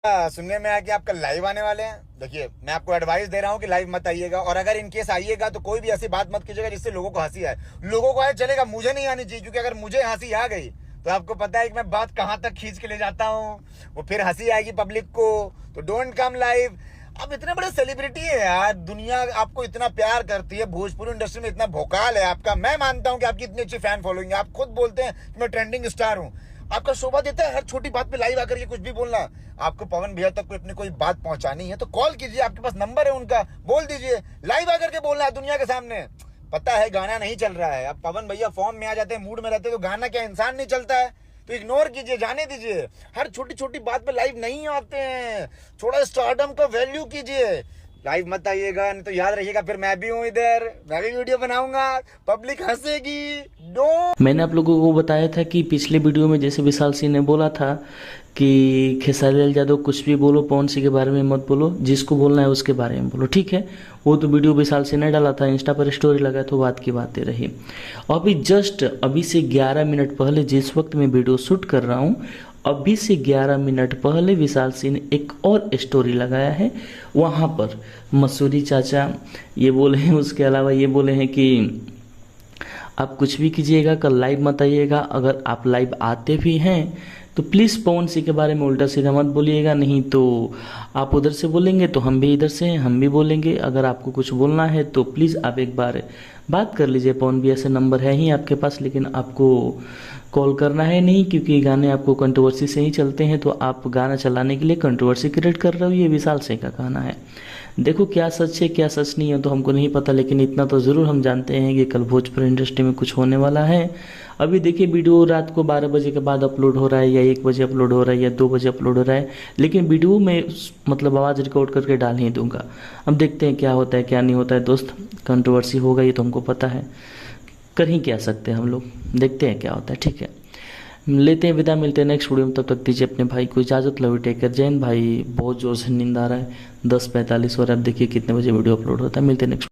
सुनने में आया कि आप कल लाइव आने वाले हैं। देखिए, मैं आपको एडवाइस दे रहा हूँ कि लाइव मत आइएगा, और अगर इन केस आइएगा तो कोई भी ऐसी बात मत कीजिएगा जिससे लोगों को हंसी आए। लोगों को आए चलेगा, मुझे नहीं आनी चाहिए, क्योंकि अगर मुझे हंसी आ गई तो आपको पता है कि मैं बात कहां तक खींच के ले जाता हूँ, वो फिर हंसी आएगी पब्लिक को। तो डोंट कम लाइव। आप इतने बड़े सेलिब्रिटी है यार, दुनिया आपको इतना प्यार करती है, भोजपुरी इंडस्ट्री में इतना भोकाल है आपका। मैं मानता हूं कि आपकी इतनी अच्छी फैन फॉलोइंग है, आप खुद बोलते हैं कि मैं ट्रेंडिंग स्टार हूं। आपका शोभा देता है हर छोटी बात पे लाइव आकर के कुछ भी बोलना। आपको पवन भैया तक अपनी कोई बात पहुंचानी है तो कॉल कीजिए, आपके पास नंबर है उनका, बोल दीजिए। लाइव आकर के बोलना है दुनिया के सामने। पता है गाना नहीं चल रहा है, अब पवन भैया फॉर्म में आ जाते हैं, मूड में रहते हैं, तो गाना क्या इंसान नहीं चलता है? तो इग्नोर कीजिए, जाने दीजिए। हर छोटी छोटी बात पे लाइव नहीं आते हैं, थोड़ा स्टारडम का वैल्यू कीजिए। लाइव मत आइएगा, नहीं तो याद रखिएगा फिर मैं भी हूँ इधर, मैं भी वीडियो बनाऊंगा, पब्लिक हंसेगी। डोंट। मैंने आप लोगों को बताया था कि पिछले वीडियो में जैसे विशाल सिंह ने बोला था कि खेसारी लाल यादव कुछ भी बोलो, पवन सिंह के बारे में मत बोलो, जिसको बोलना है उसके बारे में बोलो, ठीक है। वो तो वीडियो विशाल सिंह ने डाला था, इंस्टा पर स्टोरी लगा तो बात की बातें रही। अभी जस्ट अभी से 11 मिनट पहले, जिस वक्त मैं वीडियो शूट कर रहा हूँ, अभी से 11 मिनट पहले विशाल सिंह ने एक और स्टोरी लगाया है। वहाँ पर मसूरी चाचा ये बोले हैं, उसके अलावा ये बोले हैं कि आप कुछ भी कीजिएगा, कल लाइव मत आइएगा। अगर आप लाइव आते भी हैं तो प्लीज़ पवन सिंह के बारे में उल्टा सीधा मत बोलिएगा, नहीं तो आप उधर से बोलेंगे तो हम भी इधर से हैं, हम भी बोलेंगे। अगर आपको कुछ बोलना है तो प्लीज़ आप एक बार बात कर लीजिए। पवन भैया से नंबर है ही आपके पास, लेकिन आपको कॉल करना है नहीं, क्योंकि गाने आपको कंट्रोवर्सी से ही चलते हैं, तो आप गाना चलाने के लिए कंट्रोवर्सी क्रिएट कर रहे हो। ये विशाल सिंह का कहना है। देखो क्या सच है क्या सच नहीं है तो हमको नहीं पता, लेकिन इतना तो ज़रूर हम जानते हैं कि कल भोजपुरी इंडस्ट्री में कुछ होने वाला है। अभी देखिए वीडियो रात को 12 बजे के बाद अपलोड हो रहा है, या 1 बजे अपलोड हो रहा है, या 2 बजे अपलोड हो रहा है, लेकिन वीडियो में मतलब आवाज़ रिकॉर्ड करके डाल ही दूंगा। अब देखते हैं क्या होता है क्या नहीं होता है दोस्त। कंट्रोवर्सी होगा ये तो हमको पता है, कर ही क्या सकते हैं हम लोग, देखते हैं क्या होता है, ठीक है। लेते हैं विदा, मिलते हैं नेक्स्ट वीडियो में। तब तक दीजिए अपने भाई को इजाज़त। Love you, take care, Jain. भाई बहुत जोर से नींद आ रहा है, 10:45 हो रहा है। अब देखिए कितने बजे वीडियो अपलोड होता है। मिलते हैं नेक्स्ट